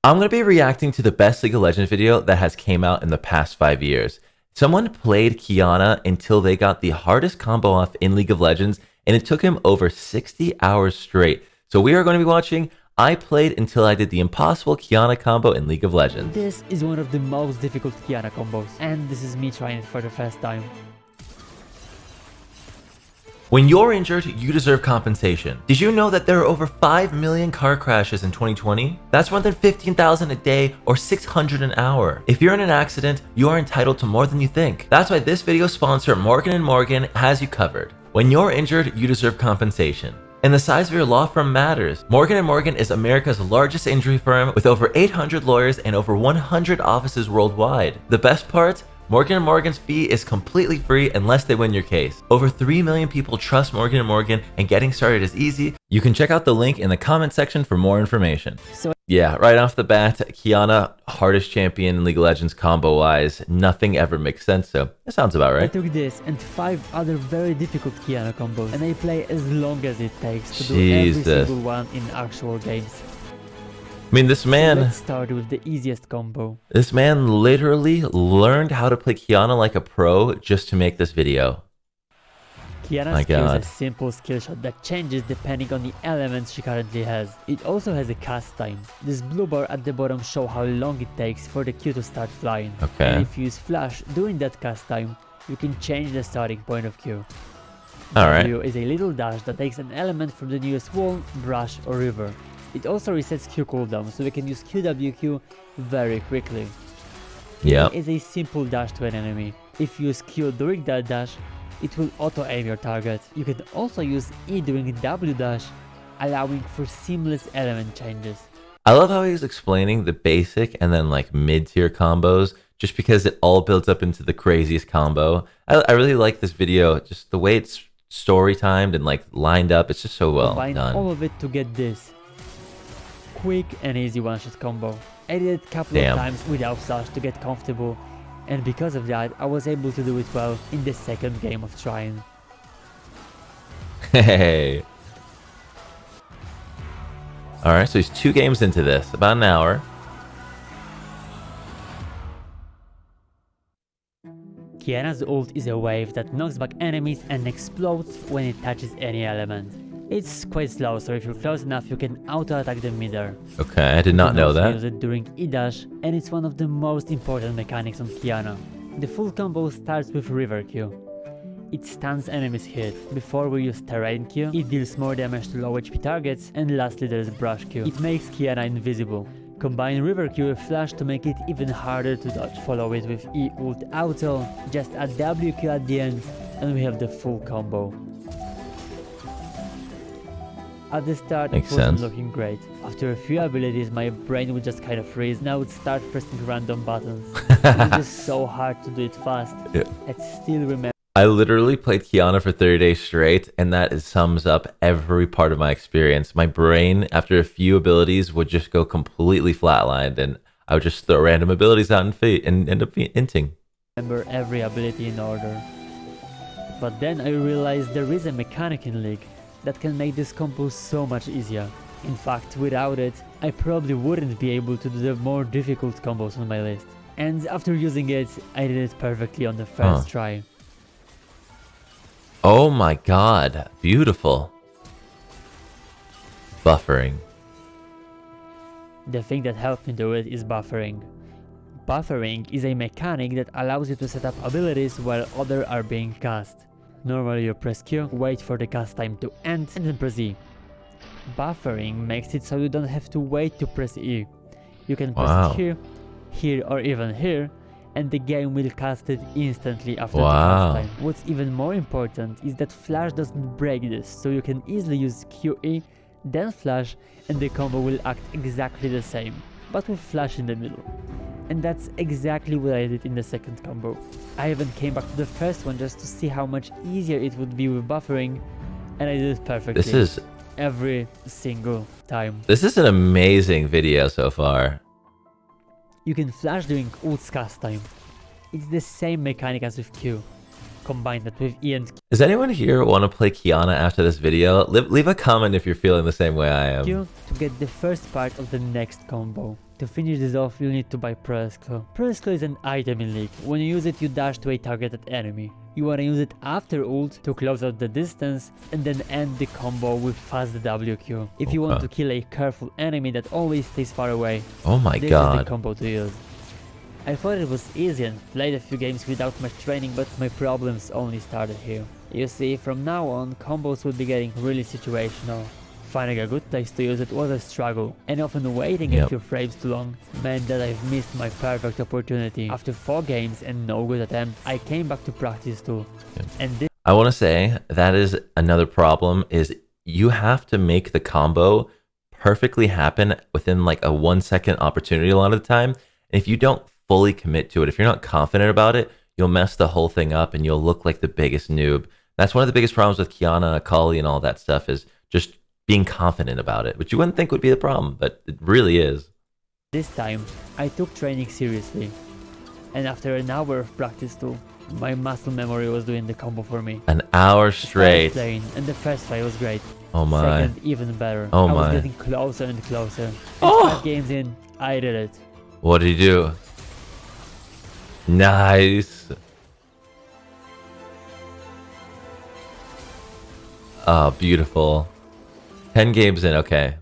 I'm going to be reacting to the best League of Legends video that has came out in the past 5 years. Someone played Qiyana until they got the hardest combo off in League of Legends, and it took him over 60 hours straight. So we are going to be watching I played until I did the impossible Qiyana combo in League of Legends. This is one of the most difficult Qiyana combos, and this is me trying it for the first time. When you're injured, you deserve compensation. Did you know that there are over 5 million car crashes in 2020? That's more than 15,000 a day or 600 an hour. If you're in an accident, you are entitled to more than you think. That's why this video sponsor Morgan & Morgan has you covered. When you're injured, you deserve compensation. And the size of your law firm matters. Morgan & Morgan is America's largest injury firm with over 800 lawyers and over 100 offices worldwide. The best part? Morgan & Morgan's fee is completely free unless they win your case. Over 3 million people trust Morgan & Morgan, and getting started is easy. You can check out the link in the comment section for more information. Yeah, right off the bat, Qiyana, hardest champion in League of Legends combo-wise. Nothing ever makes sense, so it sounds about right. I took this and 5 other very difficult Qiyana combos, and I play as long as it takes to do every single one in actual games. I mean, this man... So let's start with the easiest combo. This man literally learned how to play Qiyana like a pro just to make this video. Qiyana's skill is a simple skill shot that changes depending on the elements she currently has. It also has a cast time. This blue bar at the bottom shows how long it takes for the Q to start flying. Okay. And if you use flash during that cast time, you can change the starting point of Q. Alright. W is a little dash that takes an element from the nearest wall, brush or river. It also resets Q cooldown, so we can use QWQ very quickly. Yeah. It is a simple dash to an enemy. If you use Q during that dash, it will auto-aim your target. You can also use E during W dash, allowing for seamless element changes. I love how he's explaining the basic and then like mid-tier combos, just because it all builds up into the craziest combo. I really like this video, just the way it's story-timed and like lined up. It's just so well done. Combine all of it to get this quick and easy one-shot combo. I did it a couple of times without flash to get comfortable, and because of that I was able to do it well in the second game of trying. Hey. Alright, so he's 2 games into this, about an hour. Qiyana's ult is a wave that knocks back enemies and explodes when it touches any element. It's quite slow, so if you're close enough, you can auto-attack the middle. Okay, I did not know that. You can use it during E-dash, and it's one of the most important mechanics on Qiyana. The full combo starts with River Q. It stuns enemies hit. Before we use Terrain Q, it deals more damage to low HP targets, and lastly there's Brush Q. It makes Qiyana invisible. Combine River Q with Flash to make it even harder to dodge. Follow it with E ult auto, just add W Q at the end, and we have the full combo. At the start, it wasn't looking great. After a few abilities, my brain would just kind of freeze. Now I would start pressing random buttons. It was just so hard to do it fast. Yeah. I still remember. I literally played Qiyana for 30 days straight, and that sums up every part of my experience. My brain, after a few abilities, would just go completely flatlined, and I would just throw random abilities out and end up inting. Remember every ability in order. But then I realized there is a mechanic in League that can make this combo so much easier. In fact, without it, I probably wouldn't be able to do the more difficult combos on my list. And after using it, I did it perfectly on the first try. Oh my god, beautiful. Buffering. The thing that helped me do it is buffering. Buffering is a mechanic that allows you to set up abilities while others are being cast. Normally you press Q, wait for the cast time to end, and then press E. Buffering makes it so you don't have to wait to press E. You can press it here, here or even here, and the game will cast it instantly after the cast time. What's even more important is that Flash doesn't break this, so you can easily use QE, then Flash, and the combo will act exactly the same, but with Flash in the middle. And that's exactly what I did in the second combo. I even came back to the first one just to see how much easier it would be with buffering, and I did it perfectly. This is every single time. This is an amazing video so far. You can flash during ult's cast time. It's the same mechanic as with Q. Combine that with E and Q. Does anyone here want to play Qiyana after this video? Leave a comment if you're feeling the same way I am. Q to get the first part of the next combo. To finish this off, you'll need to buy Press Claw. Press Claw is an item in League. When you use it, you dash to a targeted enemy. You wanna use it after ult to close out the distance and then end the combo with fast WQ. If you want to kill a careful enemy that always stays far away, Oh my this is god. the combo to use. I thought it was easy and played a few games without much training, but my problems only started here. You see, from now on, combos will be getting really situational. Finding a good place to use it was a struggle, and often waiting a few frames too long meant that I've missed my perfect opportunity. After 4 games and no good attempts, I came back to practice too. And this I want to say that is another problem, is you have to make the combo perfectly happen within like a 1-second opportunity a lot of the time. And if you don't fully commit to it, if you're not confident about it, you'll mess the whole thing up and you'll look like the biggest noob. That's one of the biggest problems with Qiyana, Akali, and all that stuff, is just being confident about it, which you wouldn't think would be the problem, but it really is. This time, I took training seriously. And after an hour of practice too, my muscle memory was doing the combo for me. An hour straight. Playing, and the first try was great. Oh my. Second, even better. Oh I was my. getting closer and closer. And Oh! 5 games in, I did it. What did he do? Nice. Oh, beautiful. 10 games in, okay.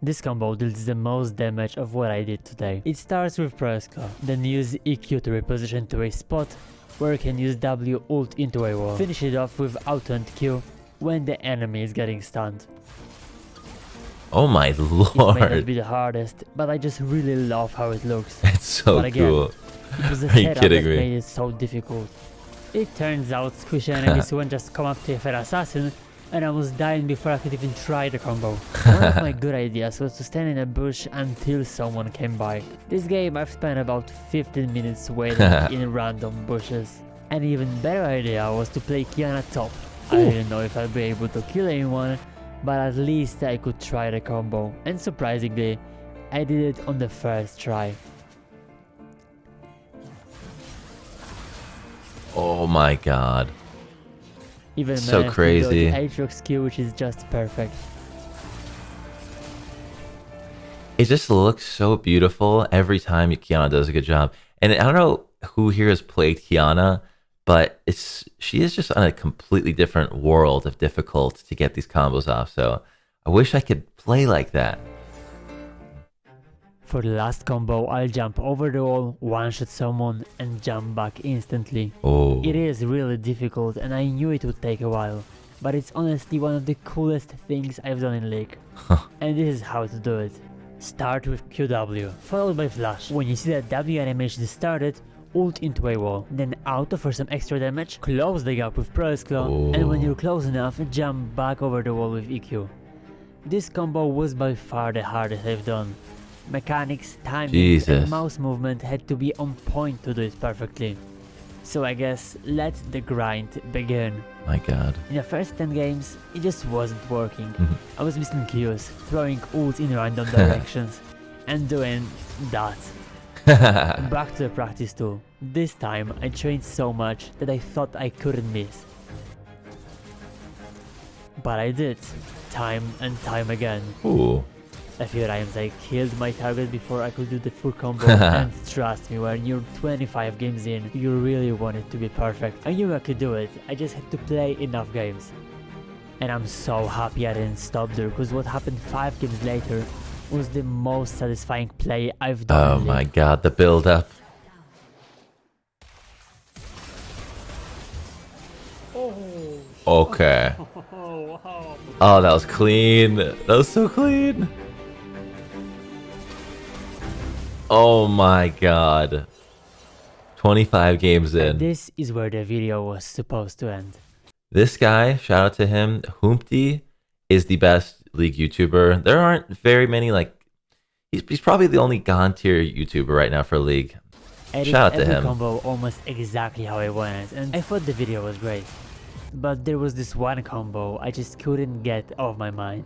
This combo deals the most damage of what I did today. It starts with Press Claw, then use EQ to reposition to a spot where you can use W ult into a wall. Finish it off with auto and Q when the enemy is getting stunned. Oh my It may not lord. be the hardest, but I just really love how it looks. It's so But again, cool. It was the Are you setup kidding that me? made it so difficult. It turns out squishy enemies won't just come up to a fair assassin, and I was dying before I could even try the combo. One of my good ideas was to stand in a bush until someone came by. This game I've spent about 15 minutes waiting in random bushes. An even better idea was to play Qiyana top. I didn't know if I'd be able to kill anyone, but at least I could try the combo. And surprisingly, I did it on the first try. Oh my god. Even So managed to crazy. build Aatrox Q, which is just perfect. It just looks so beautiful every time Qiyana does a good job. And I don't know who here has played Qiyana, but she is just on a completely different world of difficult to get these combos off. So I wish I could play like that. For the last combo, I'll jump over the wall, one-shot someone, and jump back instantly. Oh. It is really difficult and I knew it would take a while, but it's honestly one of the coolest things I've done in League. And this is how to do it. Start with QW, followed by flash. When you see that W animation started, ult into a wall, then auto for some extra damage, close the gap with Press Claw, and when you're close enough, jump back over the wall with EQ. This combo was by far the hardest I've done. Mechanics, timing, and mouse movement had to be on point to do it perfectly. So I guess let the grind begin. My god. In the first 10 games, it just wasn't working. I was missing Qs, throwing ults in random directions, and doing that. Back to the practice tool. This time I trained so much that I thought I couldn't miss. But I did, time and time again. Ooh. A few times I killed my target before I could do the full combo, and trust me, when you're 25 games in, you really want it to be perfect. I knew I could do it, I just had to play enough games. And I'm so happy I didn't stop there, because what happened 5 games later was the most satisfying play I've done. Oh my god, the build up. Okay. Oh, that was clean. That was so clean. Oh my god. 25 games in. This is where the video was supposed to end. This guy, shout out to him, Humpty, is the best League YouTuber. There aren't very many, like, he's probably the only God tier YouTuber right now for League. Shout out to him. Combo almost exactly how I wanted, and I thought the video was great. But there was this one combo I just couldn't get off my mind.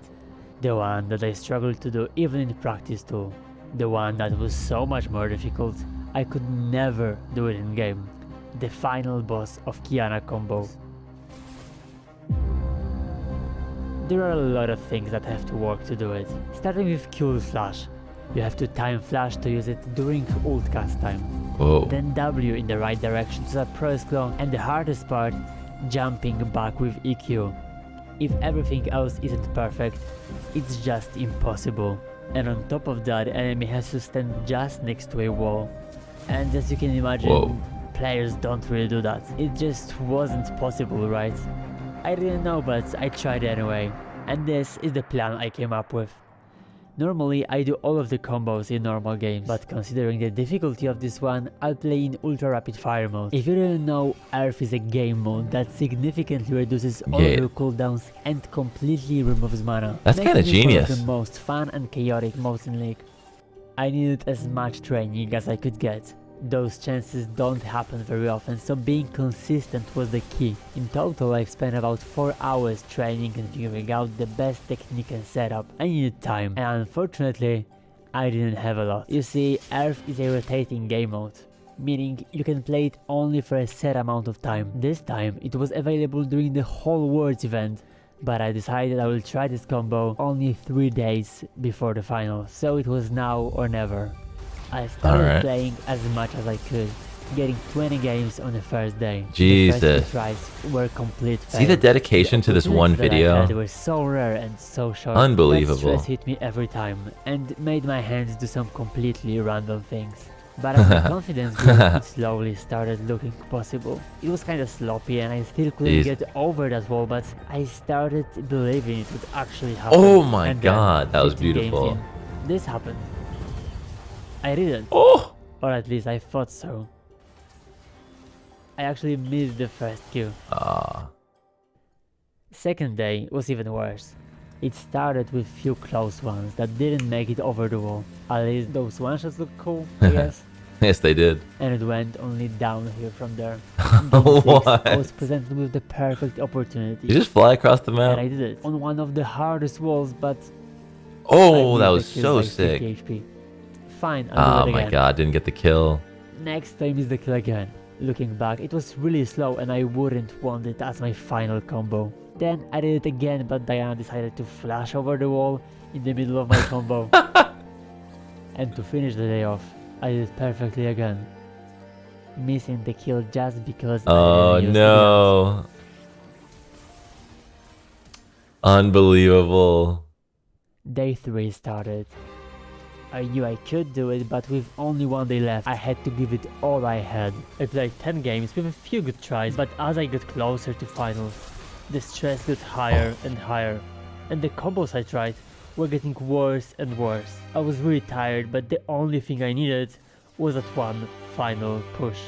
The one that I struggled to do even in practice too. The one that was so much more difficult, I could never do it in game. The final boss of Qiyana combo. There are a lot of things that have to work to do it. Starting with Q flash. You have to time flash to use it during ult cast time. Whoa. Then W in the right direction to set press claw, and the hardest part, jumping back with EQ. If everything else isn't perfect, it's just impossible. And on top of that, the enemy has to stand just next to a wall. And as you can imagine, Whoa. players don't really do that. It just wasn't possible, right? I didn't know, but I tried anyway. And this is the plan I came up with. Normally, I do all of the combos in normal games, but considering the difficulty of this one, I'll play in ultra rapid fire mode. If you didn't know, Earth is a game mode that significantly reduces all your cooldowns and completely removes mana. That's kind of genius. One of the most fun and chaotic modes in League. I needed as much training as I could get. Those chances don't happen very often, so being consistent was the key. In total, I've spent about 4 hours training and figuring out the best technique and setup. I needed time, and unfortunately, I didn't have a lot. You see, Earth is a rotating game mode, meaning you can play it only for a set amount of time. This time, it was available during the whole Worlds event, but I decided I will try this combo only 3 days before the final, so it was now or never. I started playing as much as I could, getting 20 games on the first day. Jesus. The first 2 tries were complete fails. See the dedication to this one video? They were so rare and so short. Unbelievable. That stress hit me every time and made my hands do some completely random things. But as my confidence grew, it slowly started looking possible. It was kinda sloppy and I still couldn't get over that wall, but I started believing it would actually happen. Oh my and god, that was 15 games beautiful. in, this happened. I didn't. Oh! Or at least I thought so. I actually missed the first queue. Second day was even worse. It started with few close ones that didn't make it over the wall. At least those one-shots looked cool, I guess. Yes, they did. And it went only downhill from there. What? I was presented with the perfect opportunity. You just fly across the map? And I did it. On one of the hardest walls, but... Oh, that I was missed the so kill by sick. 50 HP. Fine, I'll do it my again. god, didn't get the kill. Next time is the kill again. Looking back, it was really slow and I wouldn't want it as my final combo. Then I did it again, but Diana decided to flash over the wall in the middle of my combo. And to finish the day off, I did it perfectly again. Missing the kill just because Oh I didn't use no. Unbelievable. Day 3 started. I knew I could do it, but with only 1 day left, I had to give it all I had. I played 10 games with a few good tries, but as I got closer to finals, the stress got higher and higher, and the combos I tried were getting worse and worse. I was really tired, but the only thing I needed was that one final push.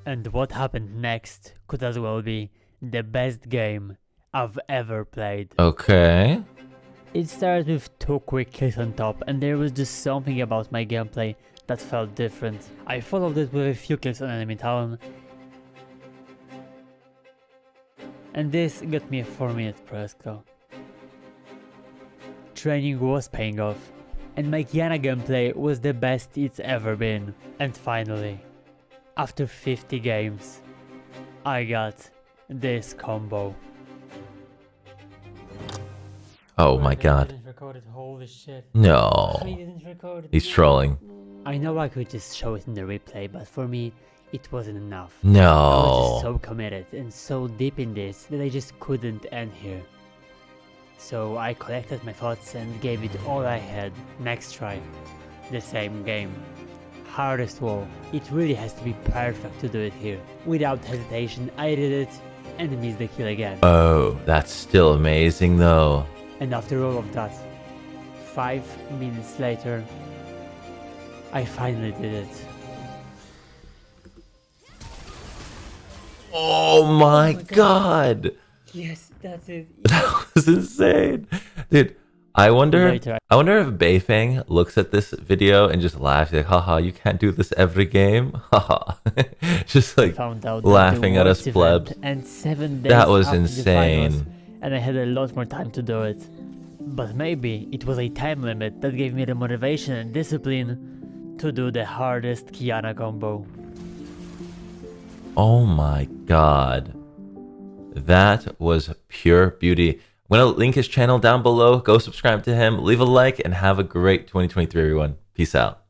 And what happened next could as well be the best game I've ever played. Okay. It started with 2 quick kills on top, and there was just something about my gameplay that felt different. I followed it with a few kills on enemy talon, and this got me a 4-minute press claw. Training was paying off, and my Qiyana gameplay was the best it's ever been. And finally, after 50 games, I got this combo. Oh my god. Didn't record it. Holy shit. No. I didn't record it. He's trolling. I know I could just show it in the replay, but for me, it wasn't enough. I was No. just so committed and so deep in this that I just couldn't end here. So I collected my thoughts and gave it all I had. Next try. The same game. Hardest wall. It really has to be perfect to do it here. Without hesitation, I did it and missed the kill again. Oh, that's still amazing though. And after all of that, 5 minutes later, I finally did it. Oh my god. Yes, that's it. That was insane. Dude, I wonder Later, if Beifeng looks at this video and just laughs like, haha, you can't do this every game. Haha. Just like found out that laughing the at us Worlds plebs. event and 7 days That was after the insane. finals, and I had a lot more time to do it. But maybe it was a time limit that gave me the motivation and discipline to do the hardest Qiyana combo. Oh my god. That was pure beauty. I'm gonna link his channel down below. Go subscribe to him, leave a like, and have a great 2023, everyone. Peace out.